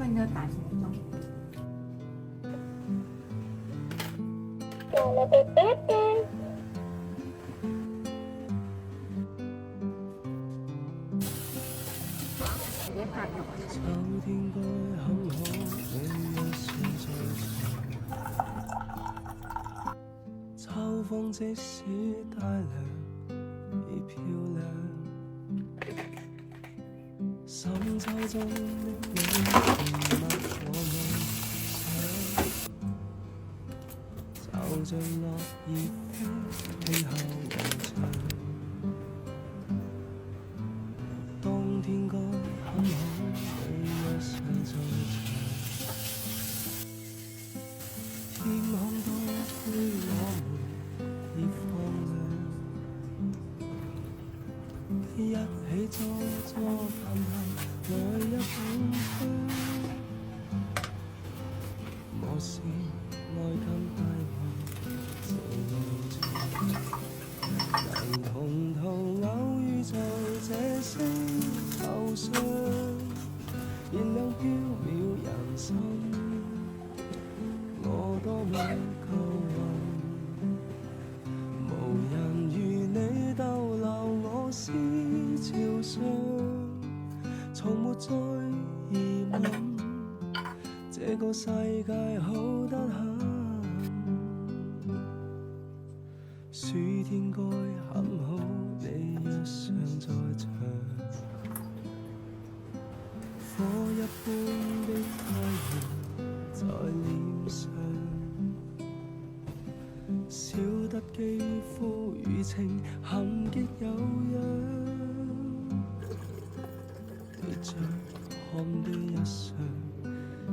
分的打成状。直接拍就完。秋天該很好，你若尚在場。秋風即使帶涼，已漂亮。深秋中的你，甜蜜我夢想，就像落葉飛，輕敲我窗。冬天該很好，你若尚在場。天空多灰，我們已放亮，一起坐坐談談，來一捧香。我是愛跟快樂這路程，能同途偶遇在這星球上，燃亮飄渺人生。我多麼夠運，無人如你逗留我思潮上，從沒再疑問，這個世界好得很。暑天該很好，你若尚在場。火一般的太陽在臉上，笑得肌膚如情含極有樣，對着看的一雙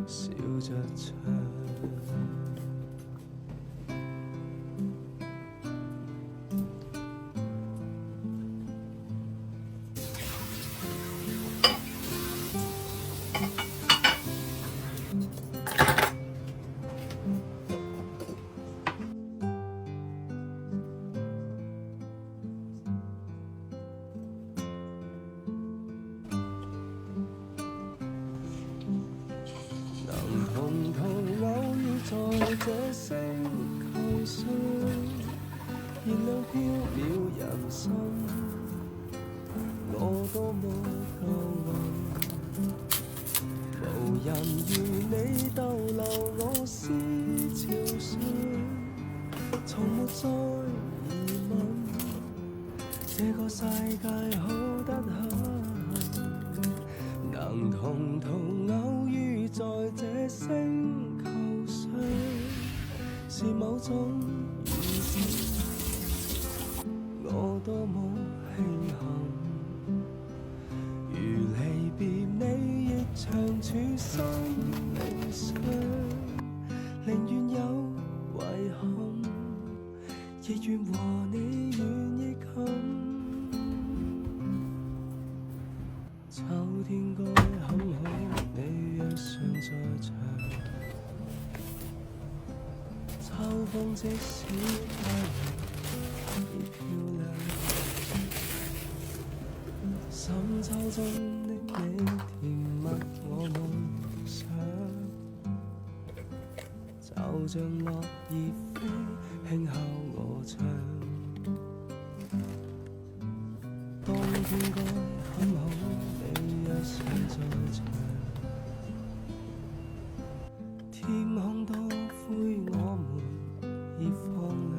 笑着唱。同途偶遇在這星球上，燃亮飄渺人生。我多麼夠運，無人如你逗留我思潮上，從沒再疑問，這個世界好得很。能同途偶遇在這星球上，是某種緣分。我多麼慶幸，如離別你亦長處生命上，寧願有遺憾，亦願和你遠亦近。秋天該很好，你若尚在場。秋風即使太涼，已漂亮。深秋中的你，甜蜜我夢想，就像落葉飛，輕敲我窗。冬天該很好，你若尚在場。天空多灰，我們已放亮，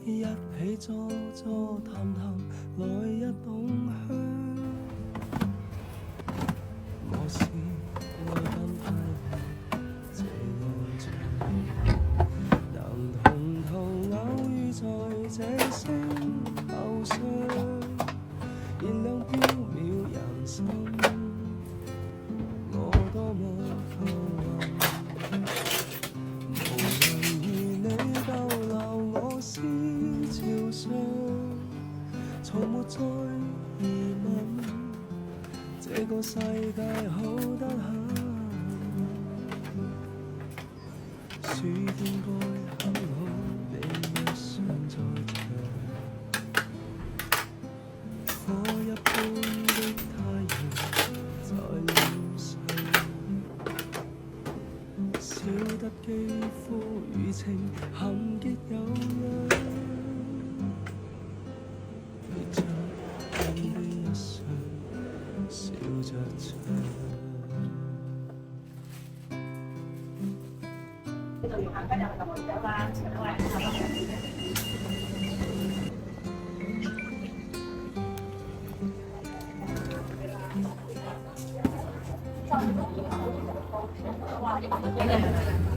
一起坐坐談談，來一捧香。我是愛跟快樂這路程，能同途偶遇在這星球上，燃亮飄渺人生。我多麼夠運，無人如你逗留我思潮上，從沒再疑問，這個世界好得很。暑天該很好，你若尚在場。火一般的太陽在笑着唱。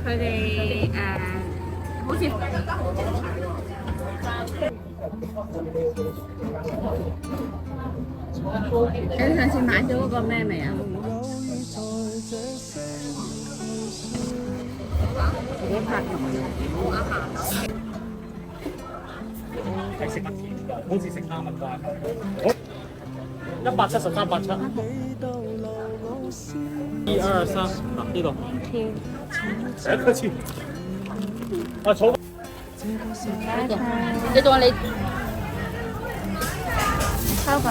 佢哋好似你上次買咗嗰個咩未啊？自己拍落係食乜嘢？好似食蝦米飯。17387。123，嗱呢度。第一個字。啊，草。你當你收佢啦。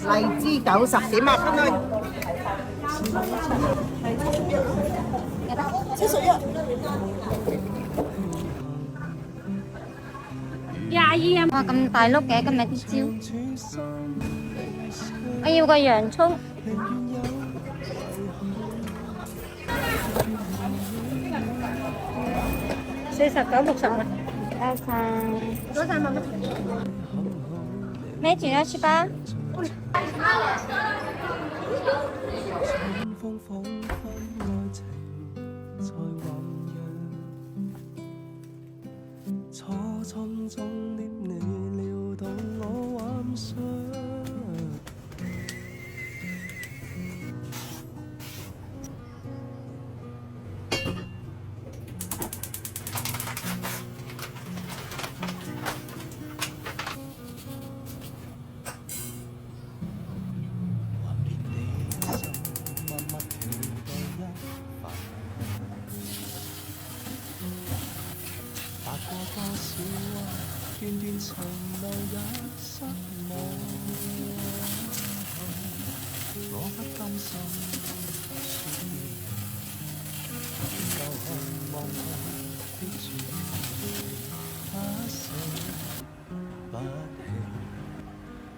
荔枝90點啊，分去。22啊！哇，咁大碌嘅今日啲蕉，我要個洋葱。49、60啊！多謝媽媽。咩轉咗去吧？風彷彿愛情在醖釀，初衷中的你撩動我幻想。段段情路也失望，我不甘心輸贏，就看望過的轉不死不棄，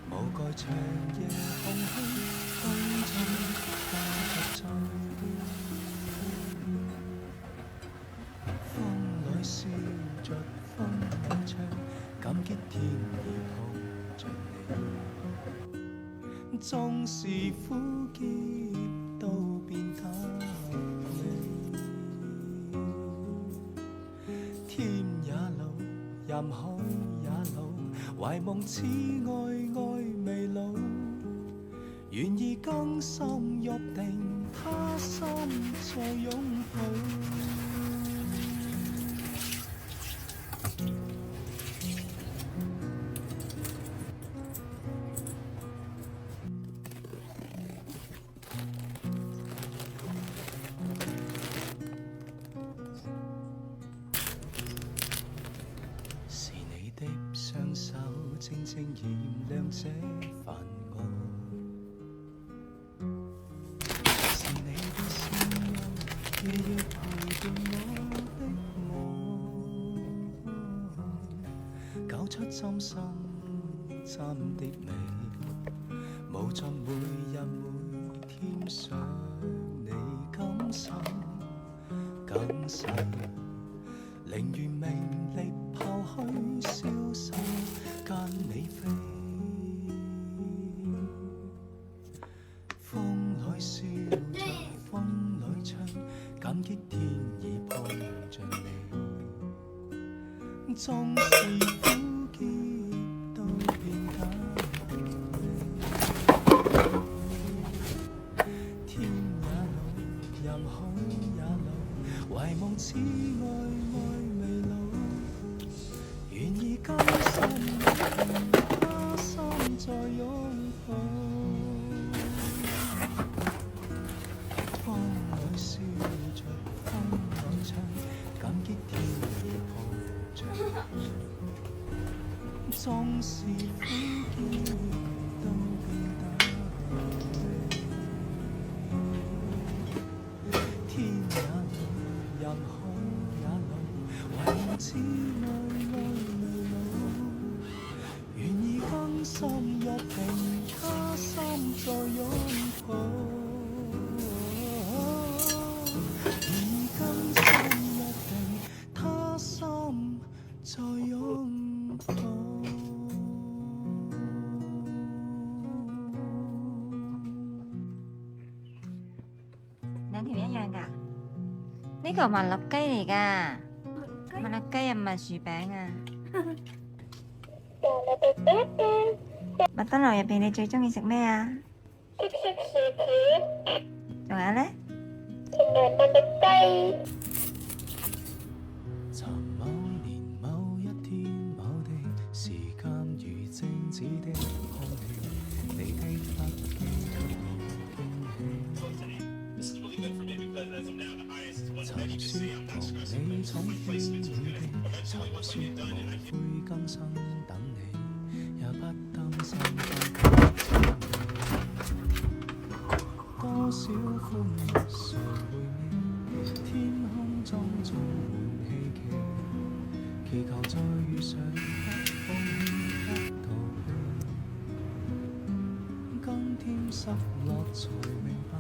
無蓋長夜空虛，風中花不醉，風裏笑着風裏唱。感激天意抱着你，縱是苦澀都變得美。天也老，人海也老，懷夢此愛愛未老，願意更深約定，他心再擁抱。雙手靜靜燃亮這煩惱，是你的聲音，夜夜陪伴我的夢，搞出針心針的美，無盡每日每天想你感受感受，寧願名利拋虛瀟灑，跟你飛。風裏笑着，風裏唱，感激天意抱着你。縱是苦澀都變得美。天也老，人海也老，懷夢此愛愛未老。願意甘心他心再擁抱，風裏笑着，風裏唱，感激天意抱着，縱是苦澀都變得美。天也老，人海也老，懷夢此愛愛未老，願意更深約定，他再擁抱。而今生一定，他心再擁抱。兩條一樣㗎。呢個麥樂雞嚟㗎，麥樂雞啊，唔係薯餅啊。麥當勞入邊你最中意食咩啊？食薯片，仲有咧？同埋麥樂雞。尋某年某一天某地，時間如靜止的空氣，你的筆記給我驚喜。曾說同你闖天與地，曾說無悔今生等你，也不擔心分隔千里。多少歡樂誰會理？天空中充滿希冀，祈求再遇上，不放棄，不逃避。今天失落才明白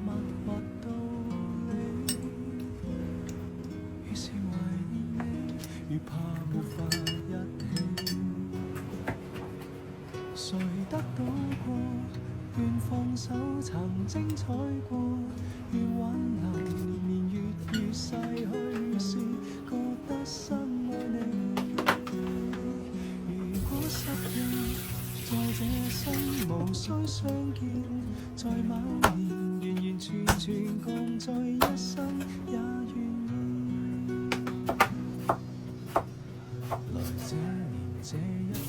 默默道理，越是懷念你，越怕沒法一起。誰得到過？願放手，曾精彩過。願挽留，年年月月逝去時，覺得深愛你。如果失約，在這生無需相見，在某年完完全全共聚一生，也願意。來這年這一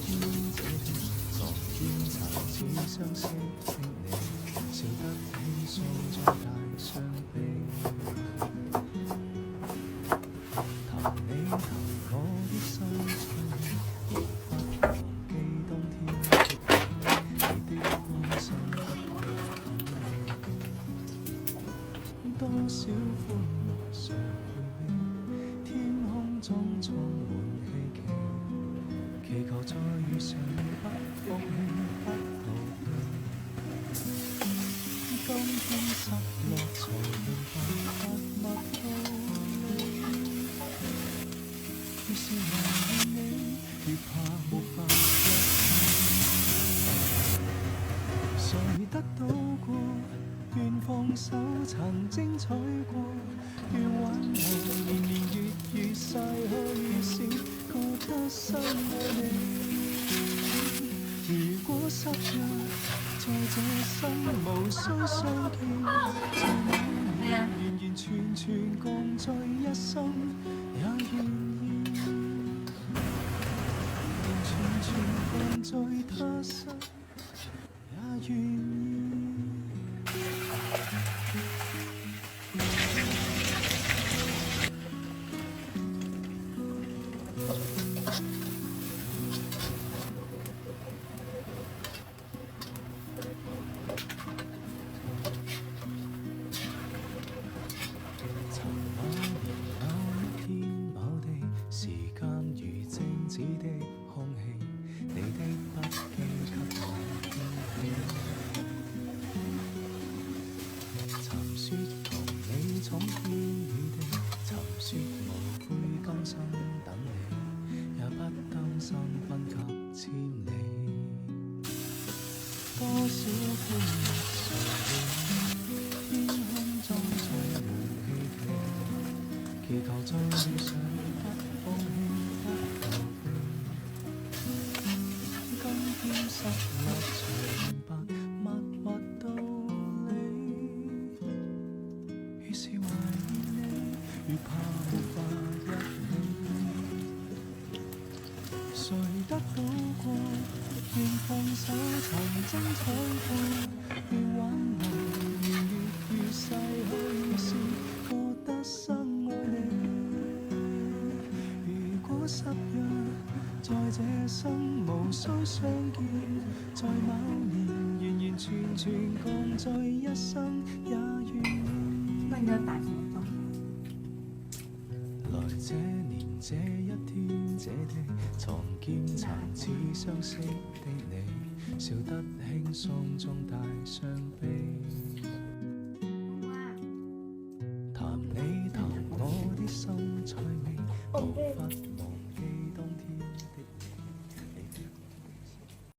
天這地，昨天曾似相識的你，笑得輕鬆再帶傷悲。談你談我的心碎，無法忘記當天的你，你的關心不會分離。多少歡樂誰會理？天空中充滿希冀，祈求再遇上，不放棄，不逃避。今天失落才明白默默道理，越是懷念你，越怕沒法一起。誰得到過？願放手，曾精彩過。願挽留，年年月月逝去時，覺得深愛你。如果失約，在這生無需相見，在某年完完全全共聚一生，也願意。完全全共聚他生，也願意。曾某年某一天某地，時間如靜止的空氣，你的筆記給我驚喜。曾說同你闖天與地，曾說無悔今生等你，也不擔心分隔千里。多少歡樂誰會理？天空中充滿希冀，祈求再遇上，不放棄，不逃避。今天失落才明白默默道理，越是懷念你，越怕沒法一起。誰得到過？願放手，曾精彩過。願挽留，年月月逝去時，覺得深愛你。如果失約，在這生無需相見，在某年完完全全共聚一生，也願意。來這年這一天這地，床見曾似相識的你，笑得輕鬆中帶傷悲。談你談我的心趣味。